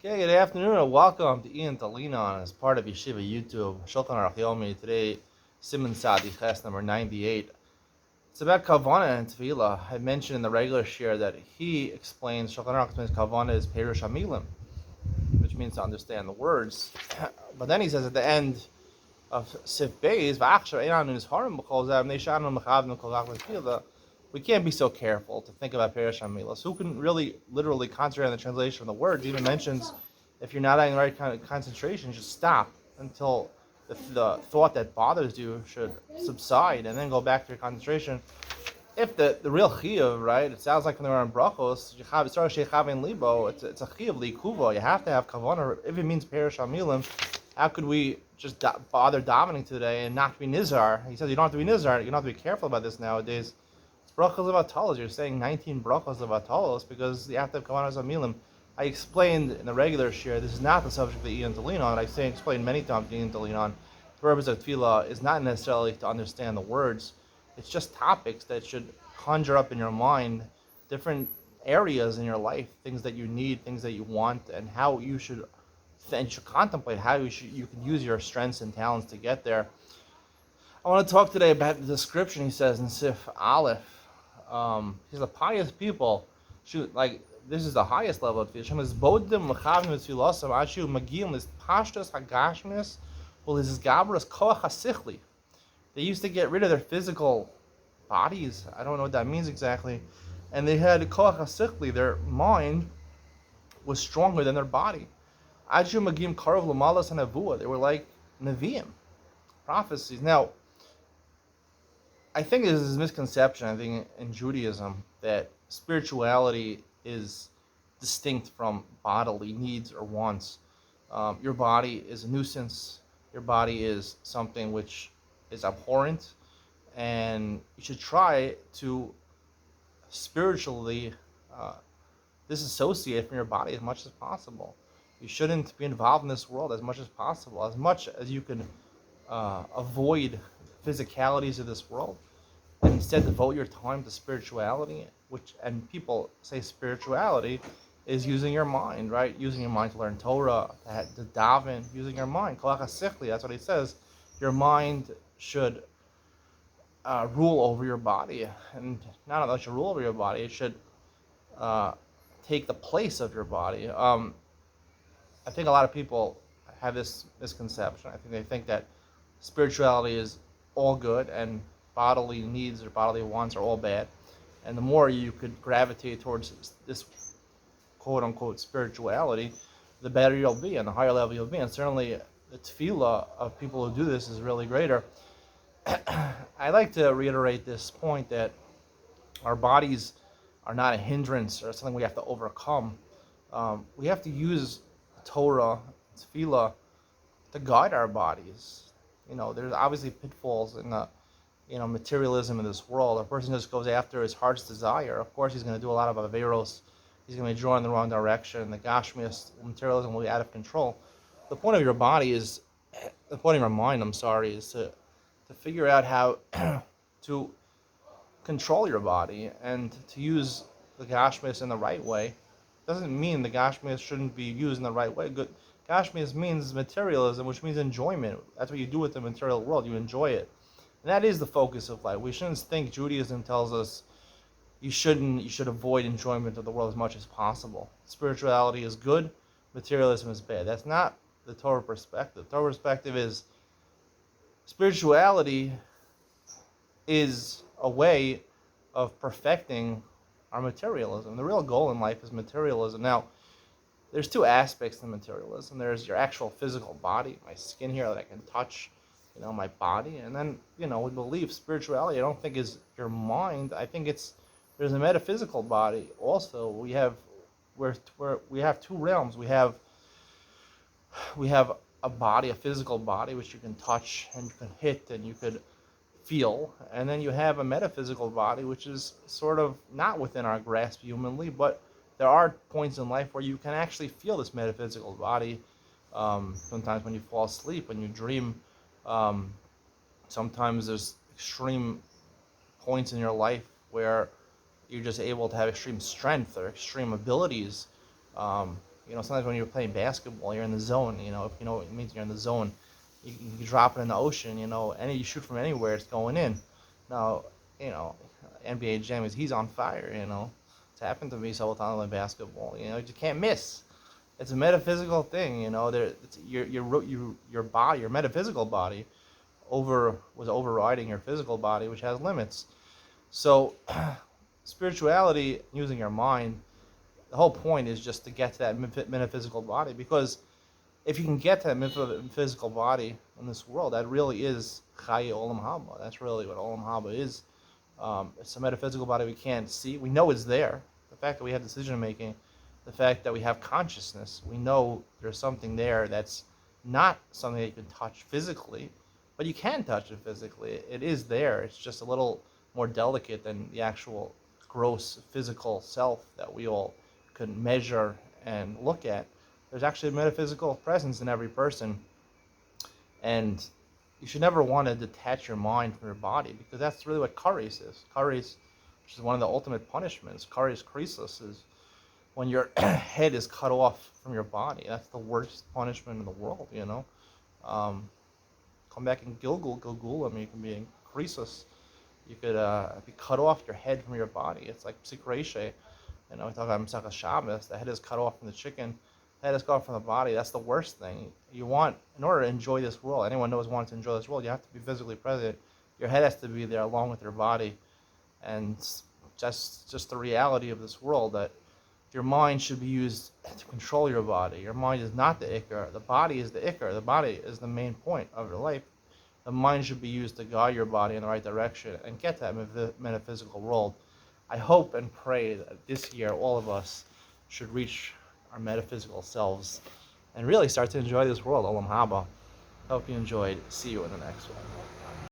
Okay, good afternoon and welcome to Iyun as part of Yeshiva YouTube. Shulchan Aruch Yomi. Today, Simon Sadi class number 98. It's about Kavana and Tefillah. I mentioned in the regular share that he explains, Shulchan Aruch explains Kavana is Perush HaMilim, which means to understand the words. But then he says at the end of Sif Beis, V'achshav Einan Nizharim B'chol Zav Neishanu Mechavim Kol Gach L'Tefillah. We can't be so careful to think about Perush HaMilim. So who can really, literally concentrate on the translation of the words? He even mentions if you're not having the right kind of concentration, just stop until the thought that bothers you should subside, and then go back to your concentration. If the real chiyuv, right? It sounds like when they're on brachos, it's a chiyuv likuva. You have to have kavanah. If it means Perush HaMilim, how could we just bother davening today and not be nizar? He says you don't have to be nizar. You don't have to be careful about this nowadays. It's brachos of atalos. You're saying 19 brachos of atalos because you have to have kavanahs HaMilim. I explained in the regular share, this is not the subject that Iyun to lean on. I explained many times Iyun to lean on. The purpose of tefillah is not necessarily to understand the words. It's just topics that should conjure up in your mind different areas in your life, things that you need, things that you want, and how you should contemplate how you can use your strengths and talents to get there. I want to talk today about the description he says in Sif Aleph. He's a pious people. This is the highest level of tefillah. Is bodim lechavim v'tfilasam ashu magim is pashtas hagashmis well is gabras koach hasichli. They used to get rid of their physical bodies. I don't know what that means exactly, and they had koach hasichli. Their mind was stronger than their body. Ashu magim karov lamalas and avua. They were like neviim, prophecies. Now, I think this is a misconception. I think in Judaism that spirituality is distinct from bodily needs or wants. Your body is a nuisance. Your body is something which is abhorrent, and you should try to spiritually disassociate from your body as much as possible. You shouldn't be involved in this world as much as you can avoid physicalities of this world, and instead devote your time to spirituality. And people say spirituality is using your mind, right? Using your mind to learn Torah, to daven, using your mind. That's what he says. Your mind should rule over your body, and not only should rule over your body, it should take the place of your body. I think a lot of people have this misconception. I think they think that spirituality is all good and bodily needs or bodily wants are all bad. And the more you could gravitate towards this quote-unquote spirituality, the better you'll be and the higher level you'll be. And certainly the tefillah of people who do this is really greater. I like to reiterate this point that our bodies are not a hindrance or something we have to overcome. We have to use Torah, tefillah, to guide our bodies. There's obviously pitfalls in the materialism in this world. A person just goes after his heart's desire. Of course, he's going to do a lot of averos. He's going to be drawn in the wrong direction. The gashmias, materialism will be out of control. The point of your mind, is to figure out how to control your body and to use the gashmias in the right way. Doesn't mean the gashmias shouldn't be used in the right way. Good gashmias means materialism, which means enjoyment. That's what you do with the material world. You enjoy it. And that is the focus of life. We shouldn't think Judaism tells us you should avoid enjoyment of the world as much as possible. Spirituality is good, materialism is bad. That's not the Torah perspective. The Torah perspective is spirituality is a way of perfecting our materialism. The real goal in life is materialism. Now, there's two aspects to materialism. There's your actual physical body, my skin here that I can touch, my body, and then we believe spirituality. I don't think is your mind. I think there's a metaphysical body also. We have two realms. We have a body, a physical body, which you can touch and you can hit and you could feel, and then you have a metaphysical body, which is sort of not within our grasp humanly, but there are points in life where you can actually feel this metaphysical body. Sometimes when you fall asleep, when you dream. Sometimes there's extreme points in your life where you're just able to have extreme strength or extreme abilities. Sometimes when you're playing basketball, you're in the zone. If you know what it means, you're in the zone. You drop it in the ocean. Any you shoot from anywhere, it's going in. Now, you know, NBA Jam he's on fire. It's happened to me several times in basketball. You can't miss. It's a metaphysical thing. Your body, your metaphysical body, was overriding your physical body, which has limits. So, spirituality, using your mind, the whole point is just to get to that metaphysical body, because if you can get to that metaphysical body in this world, that really is Chaya Olam Haba. That's really what Olam Haba is. It's a metaphysical body we can't see. We know it's there. The fact that we have decision making, the fact that we have consciousness, we know there's something there that's not something that you can touch physically, but you can touch it physically. It is there. It's just a little more delicate than the actual gross physical self that we all can measure and look at. There's actually a metaphysical presence in every person, and you should never want to detach your mind from your body, because that's really what kares is. Kares, which is one of the ultimate punishments, kares krisos, is when your head is cut off from your body. That's the worst punishment in the world. Come back in Gilgul. I mean, you can be in krisos. You could be cut off your head from your body. It's like psikreshe. We talk about Masechah Shabbos. The head is cut off from the chicken. The head is cut off from the body. That's the worst thing. In order to enjoy this world, anyone knows wanting to enjoy this world, you have to be physically present. Your head has to be there along with your body. And just the reality of this world, that your mind should be used to control your body. Your mind is not the ikar. The body is the ikar. The body is the main point of your life. The mind should be used to guide your body in the right direction and get that metaphysical world. I hope and pray that this year all of us should reach our metaphysical selves and really start to enjoy this world. Olam Haba. Hope you enjoyed. See you in the next one.